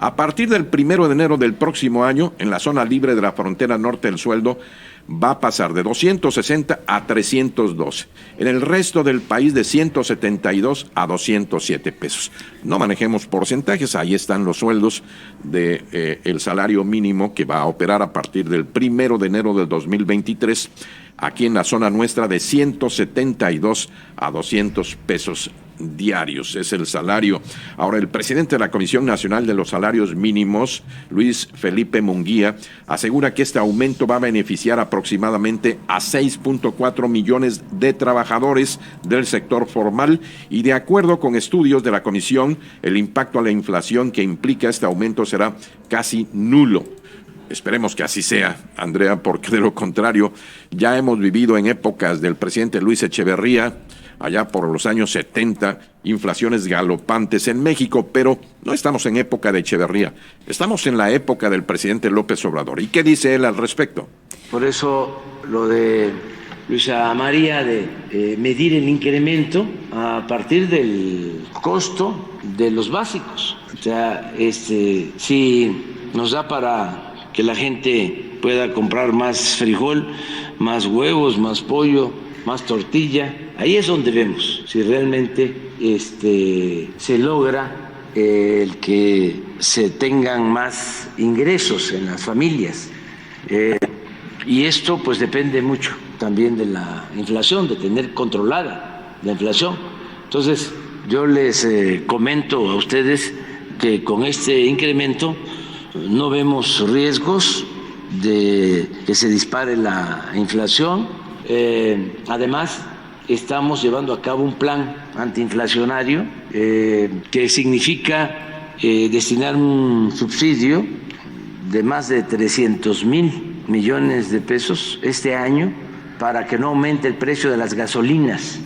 A partir del 1 de enero del próximo año, en la zona libre de la frontera norte, el sueldo va a pasar de 260 a 312. En el resto del país de 172 a 207 pesos. No manejemos porcentajes, ahí están los sueldos de el salario mínimo que va a operar a partir del 1 de enero del 2023, aquí en la zona nuestra de 172 a 200 pesos diarios, es el salario. Ahora, el presidente de la Comisión Nacional de los Salarios Mínimos, Luis Felipe Munguía, asegura que este aumento va a beneficiar aproximadamente a 6.4 millones de trabajadores del sector formal y, de acuerdo con estudios de la comisión, el impacto a la inflación que implica este aumento será casi nulo. Esperemos que así sea, Andrea, porque de lo contrario ya hemos vivido en épocas del presidente Luis Echeverría, allá por los años 70, inflaciones galopantes en México, pero no estamos en época de Echeverría, estamos en la época del presidente López Obrador. ¿Y qué dice él al respecto? Por eso lo de Luisa María de medir el incremento a partir del costo de los básicos. O sea, si nos da para que la gente pueda comprar más frijol, más huevos, más pollo, más tortilla, ahí es donde vemos si realmente se logra el que se tengan más ingresos en las familias. Y esto pues depende mucho también de la inflación, de tener controlada la inflación. Entonces yo les comento a ustedes que con este incremento no vemos riesgos de que se dispare la inflación. Además, estamos llevando a cabo un plan antiinflacionario que significa destinar un subsidio de más de 300,000 millones de pesos este año para que no aumente el precio de las gasolinas.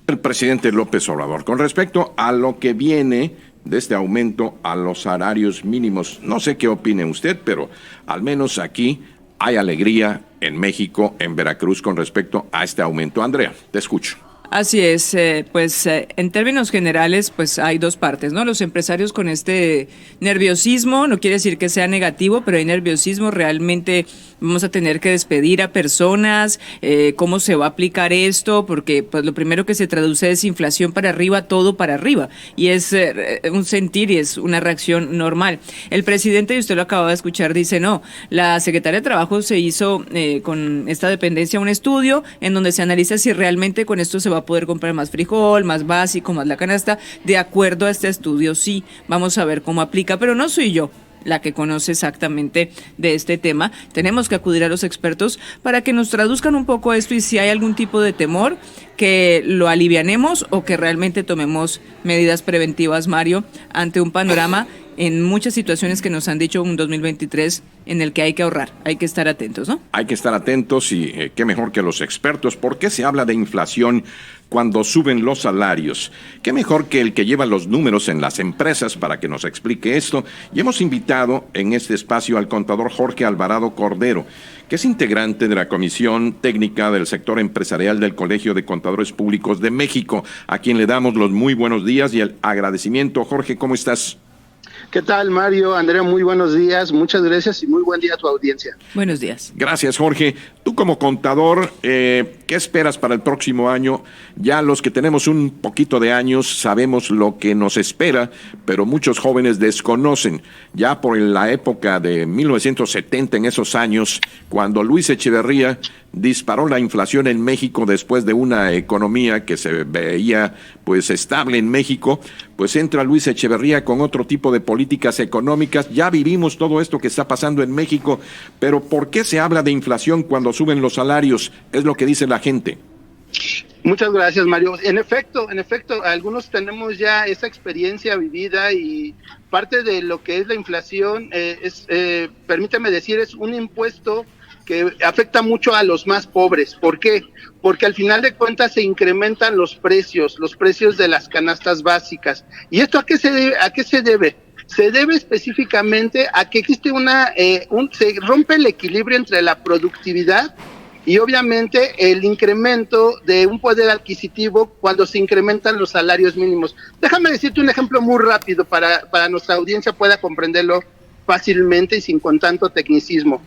El presidente López Obrador, con respecto a lo que viene de este aumento a los salarios mínimos, no sé qué opine usted, pero al menos aquí hay alegría en México, en Veracruz, con respecto a este aumento. Andrea, te escucho. Así es, en términos generales, pues hay dos partes, ¿no? Los empresarios con este nerviosismo, no quiere decir que sea negativo, pero hay nerviosismo, realmente vamos a tener que despedir a personas, cómo se va a aplicar esto, porque pues lo primero que se traduce es inflación para arriba, todo para arriba, y es un sentir y es una reacción normal. El presidente, y usted lo acaba de escuchar, dice no, la Secretaría de Trabajo se hizo con esta dependencia un estudio en donde se analiza si realmente con esto se va a poder comprar más frijol, más básico, más la canasta. De acuerdo a este estudio, sí, vamos a ver cómo aplica, pero no soy yo la que conoce exactamente de este tema. Tenemos que acudir a los expertos para que nos traduzcan un poco esto y si hay algún tipo de temor, que lo alivianemos o que realmente tomemos medidas preventivas, Mario, ante un panorama en muchas situaciones que nos han dicho un 2023 en el que hay que ahorrar, hay que estar atentos, ¿no? Hay que estar atentos y qué mejor que los expertos. ¿Por qué se habla de inflación cuando suben los salarios? Qué mejor que el que lleva los números en las empresas para que nos explique esto. Y hemos invitado en este espacio al contador Jorge Alvarado Cordero, que es integrante de la Comisión Técnica del Sector Empresarial del Colegio de Contadores Públicos de México, a quien le damos los muy buenos días y el agradecimiento. Jorge, ¿cómo estás? ¿Qué tal, Mario? Andrea, muy buenos días, muchas gracias y muy buen día a tu audiencia. Buenos días. Gracias, Jorge. Tú como contador, ¿qué esperas para el próximo año? Ya los que tenemos un poquito de años sabemos lo que nos espera, pero muchos jóvenes desconocen. Ya por la época de 1970, en esos años, cuando Luis Echeverría disparó la inflación en México después de una economía que se veía pues estable en México, pues entra Luis Echeverría con otro tipo de políticas económicas. Ya vivimos todo esto que está pasando en México, pero ¿por qué se habla de inflación cuando suben los salarios? Es lo que dice la gente. Muchas gracias, Mario. En efecto, algunos tenemos ya esa experiencia vivida y parte de lo que es la inflación permíteme decir, es un impuesto que afecta mucho a los más pobres. ¿Por qué? Porque al final de cuentas se incrementan los precios de las canastas básicas. ¿Y esto a qué se debe? Se debe específicamente a que existe se rompe el equilibrio entre la productividad y obviamente el incremento de un poder adquisitivo cuando se incrementan los salarios mínimos. Déjame decirte un ejemplo muy rápido para nuestra audiencia pueda comprenderlo fácilmente y sin con tanto tecnicismo.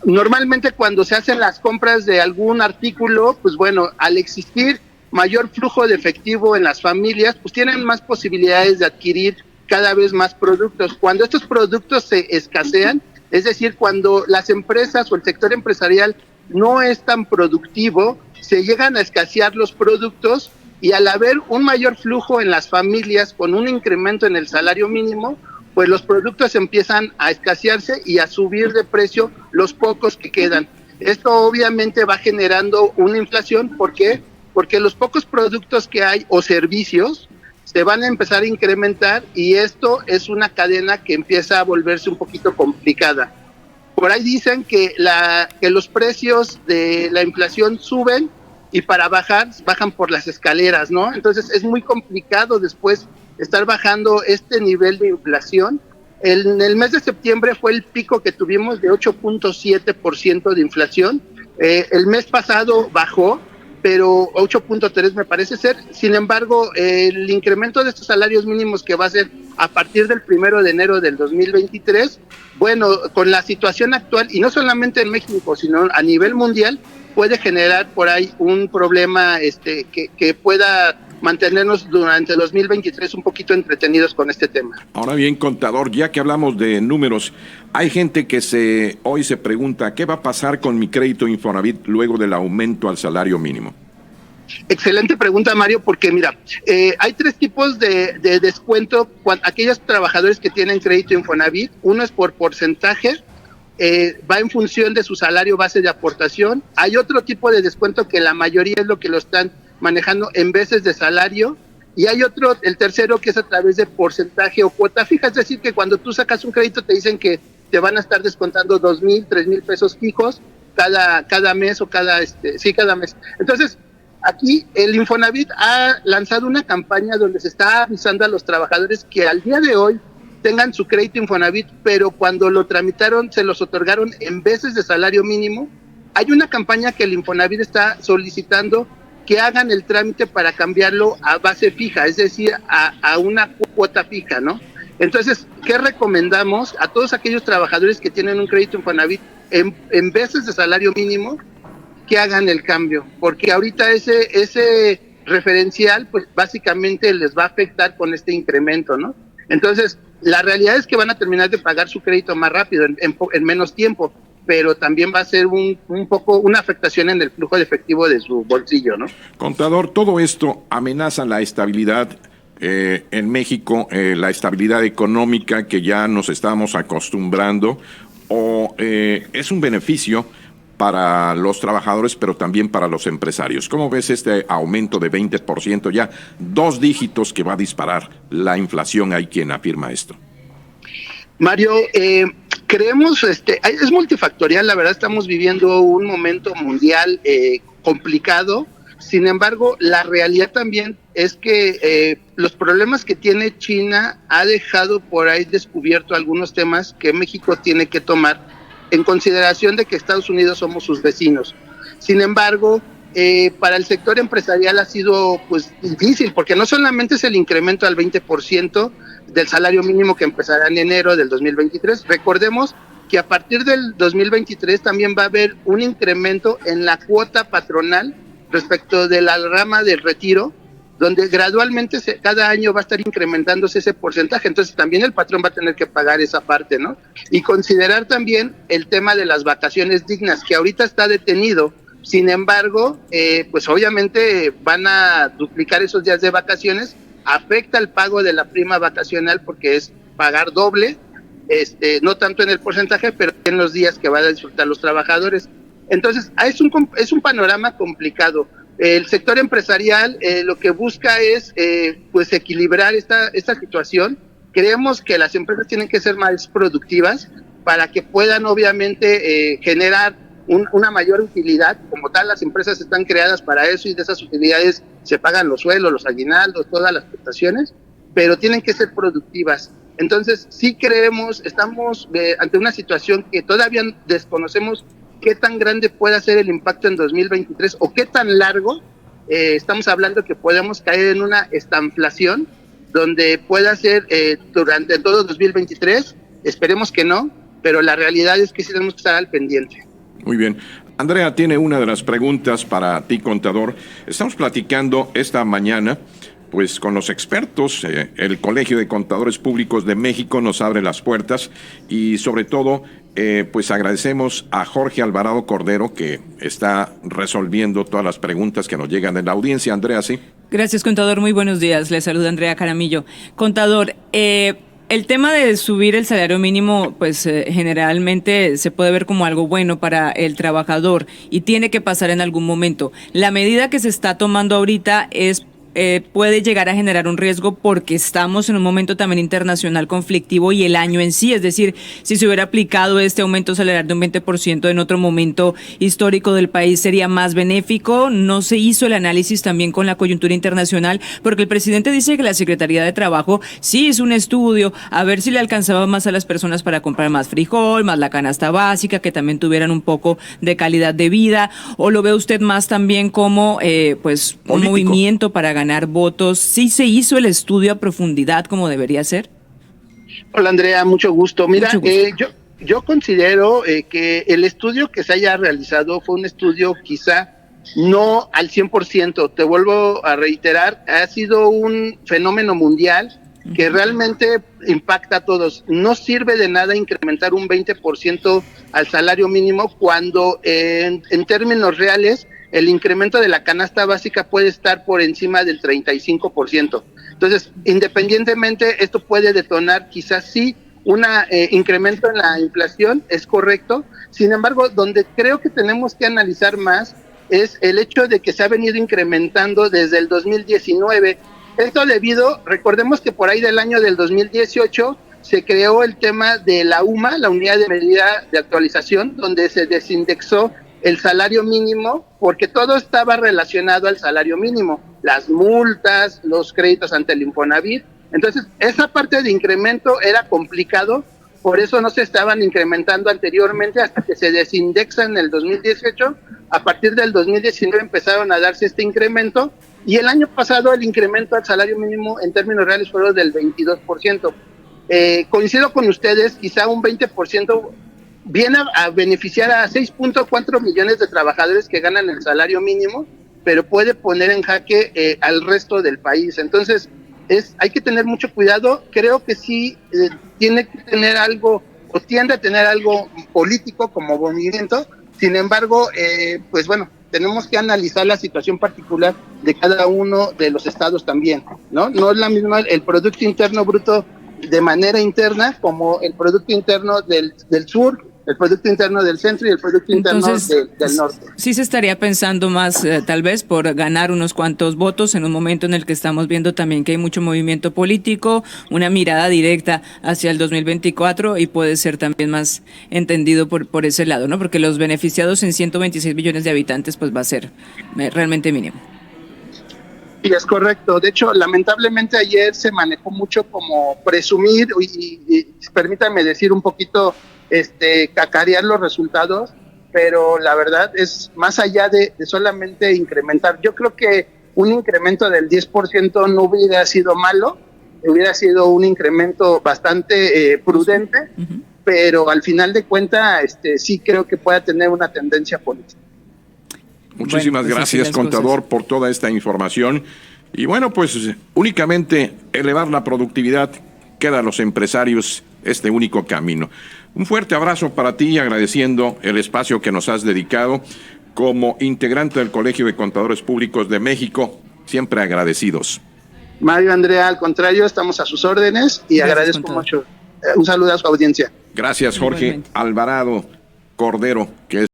Normalmente cuando se hacen las compras de algún artículo, pues bueno, al existir mayor flujo de efectivo en las familias, pues tienen más posibilidades de adquirir cada vez más productos. Cuando estos productos se escasean, es decir, cuando las empresas o el sector empresarial no es tan productivo, se llegan a escasear los productos y al haber un mayor flujo en las familias con un incremento en el salario mínimo, pues los productos empiezan a escasearse y a subir de precio los pocos que quedan. Esto obviamente va generando una inflación. ¿Por qué? Porque los pocos productos que hay o servicios se van a empezar a incrementar y esto es una cadena que empieza a volverse un poquito complicada. Por ahí dicen que los precios de la inflación suben y para bajan por las escaleras, ¿no? Entonces es muy complicado después estar bajando este nivel de inflación. En el mes de septiembre fue el pico que tuvimos de 8.7% de inflación. El mes pasado bajó, pero 8.3 me parece ser. Sin embargo, el incremento de estos salarios mínimos que va a ser a partir del 1 de enero del 2023, bueno, con la situación actual, y no solamente en México, sino a nivel mundial, puede generar por ahí un problema que pueda mantenernos durante 2023 un poquito entretenidos con este tema. Ahora bien, contador, ya que hablamos de números, hay gente que hoy se pregunta, ¿qué va a pasar con mi crédito Infonavit luego del aumento al salario mínimo? Excelente pregunta, Mario, porque mira, hay tres tipos de descuento. Aquellos trabajadores que tienen crédito Infonavit, uno es por porcentaje, va en función de su salario base de aportación. Hay otro tipo de descuento que la mayoría es lo que lo están manejando en veces de salario, y hay otro, el tercero, que es a través de porcentaje o cuota fija, es decir, que cuando tú sacas un crédito te dicen que te van a estar descontando 2,000, 3,000 pesos fijos cada mes o cada mes. Entonces, aquí el Infonavit ha lanzado una campaña donde se está avisando a los trabajadores que al día de hoy tengan su crédito Infonavit, pero cuando lo tramitaron se los otorgaron en veces de salario mínimo. Hay una campaña que el Infonavit está solicitando que hagan el trámite para cambiarlo a base fija, es decir, a una cuota fija, ¿no? Entonces, ¿qué recomendamos a todos aquellos trabajadores que tienen un crédito Infonavit en veces de salario mínimo? Que hagan el cambio, porque ahorita ese referencial, pues básicamente les va a afectar con este incremento, ¿no? Entonces, la realidad es que van a terminar de pagar su crédito más rápido, en menos tiempo, pero también va a ser un poco una afectación en el flujo de efectivo de su bolsillo, ¿no? Contador, todo esto amenaza la estabilidad en México, la estabilidad económica que ya nos estamos acostumbrando, o es un beneficio para los trabajadores, pero también para los empresarios. ¿Cómo ves este aumento de 20%, ya 2 dígitos que va a disparar la inflación? Hay quien afirma esto. Mario, creemos, es multifactorial, la verdad estamos viviendo un momento mundial complicado. Sin embargo, la realidad también es que los problemas que tiene China ha dejado por ahí descubierto algunos temas que México tiene que tomar en consideración de que Estados Unidos somos sus vecinos. Sin embargo, para el sector empresarial ha sido pues difícil, porque no solamente es el incremento al 20% del salario mínimo que empezará en enero del 2023, recordemos que a partir del 2023 también va a haber un incremento en la cuota patronal respecto de la rama del retiro, donde gradualmente cada año va a estar incrementándose ese porcentaje. Entonces también el patrón va a tener que pagar esa parte, ¿no? Y considerar también el tema de las vacaciones dignas, que ahorita está detenido. Sin embargo, pues obviamente van a duplicar esos días de vacaciones, afecta el pago de la prima vacacional porque es pagar doble, no tanto en el porcentaje, pero en los días que van a disfrutar los trabajadores. Entonces, es un panorama complicado. El sector empresarial lo que busca es pues equilibrar esta situación. Creemos que las empresas tienen que ser más productivas para que puedan obviamente generar una mayor utilidad. Como tal, las empresas están creadas para eso y de esas utilidades se pagan los sueldos, los aguinaldos, todas las prestaciones, pero tienen que ser productivas. Entonces, sí creemos, estamos ante una situación que todavía desconocemos qué tan grande puede ser el impacto en 2023 o qué tan largo. Estamos hablando que podemos caer en una estanflación donde pueda ser durante todo 2023, esperemos que no, pero la realidad es que sí tenemos que estar al pendiente. Muy bien. Andrea tiene una de las preguntas para ti, contador. Estamos platicando esta mañana pues con los expertos. El Colegio de Contadores Públicos de México nos abre las puertas y sobre todo pues agradecemos a Jorge Alvarado Cordero, que está resolviendo todas las preguntas que nos llegan de la audiencia. Andrea, sí. Gracias, contador. Muy buenos días. Le saluda Andrea Caramillo. Contador, el tema de subir el salario mínimo, pues generalmente se puede ver como algo bueno para el trabajador y tiene que pasar en algún momento. La medida que se está tomando ahorita puede llegar a generar un riesgo porque estamos en un momento también internacional conflictivo y el año en sí, es decir, si se hubiera aplicado este aumento salarial de un 20% en otro momento histórico del país sería más benéfico. No se hizo el análisis también con la coyuntura internacional, porque el presidente dice que la Secretaría de Trabajo sí hizo un estudio a ver si le alcanzaba más a las personas para comprar más frijol, más la canasta básica, que también tuvieran un poco de calidad de vida, o lo ve usted más también como pues político, un movimiento para ganar votos. ¿Sí se hizo el estudio a profundidad como debería ser? Hola Andrea, mucho gusto. Mira, mucho gusto. Yo considero que el estudio que se haya realizado fue un estudio quizá no al 100%, te vuelvo a reiterar, ha sido un fenómeno mundial que realmente impacta a todos. No sirve de nada incrementar un 20% al salario mínimo cuando en términos reales el incremento de la canasta básica puede estar por encima del 35%. Entonces, independientemente, esto puede detonar quizás sí un incremento en la inflación, es correcto. Sin embargo, donde creo que tenemos que analizar más es el hecho de que se ha venido incrementando desde el 2019. Esto debido, recordemos que por ahí del año del 2018 se creó el tema de la UMA, la Unidad de Medida de Actualización, donde se desindexó el salario mínimo, porque todo estaba relacionado al salario mínimo, las multas, los créditos ante el Infonavit. Entonces, esa parte de incremento era complicado, por eso no se estaban incrementando anteriormente hasta que se desindexa en el 2018. A partir del 2019 empezaron a darse este incremento y el año pasado el incremento al salario mínimo en términos reales fue del 22%. Coincido con ustedes, quizá un 20% viene a beneficiar a 6.4 millones de trabajadores que ganan el salario mínimo, pero puede poner en jaque al resto del país. Entonces, hay que tener mucho cuidado. Creo que sí tiene que tener algo, o tiende a tener algo político como movimiento. Sin embargo, pues bueno, tenemos que analizar la situación particular de cada uno de los estados también, ¿no? No es la misma el Producto Interno Bruto de manera interna como el Producto Interno del sur, el Producto Interno del centro y el Producto Interno del norte. Sí se estaría pensando más tal vez por ganar unos cuantos votos en un momento en el que estamos viendo también que hay mucho movimiento político, una mirada directa hacia el 2024 y puede ser también más entendido por ese lado, ¿no? Porque los beneficiados en 126 millones de habitantes pues va a ser realmente mínimo. Sí, es correcto. De hecho, lamentablemente ayer se manejó mucho como presumir y permítame decir un poquito cacarear los resultados, pero la verdad es más allá de solamente incrementar. Yo creo que un incremento del 10% no hubiera sido malo, hubiera sido un incremento bastante prudente, pero al final de cuentas sí creo que pueda tener una tendencia política. Muchísimas gracias, contador, por toda esta información. Y bueno, pues únicamente elevar la productividad queda a los empresarios este único camino. Un fuerte abrazo para ti, agradeciendo el espacio que nos has dedicado como integrante del Colegio de Contadores Públicos de México. Siempre agradecidos. Mario, Andrea, al contrario, estamos a sus órdenes y gracias, agradezco contador. Mucho. Un saludo a su audiencia. Gracias, Jorge Alvarado Cordero, que es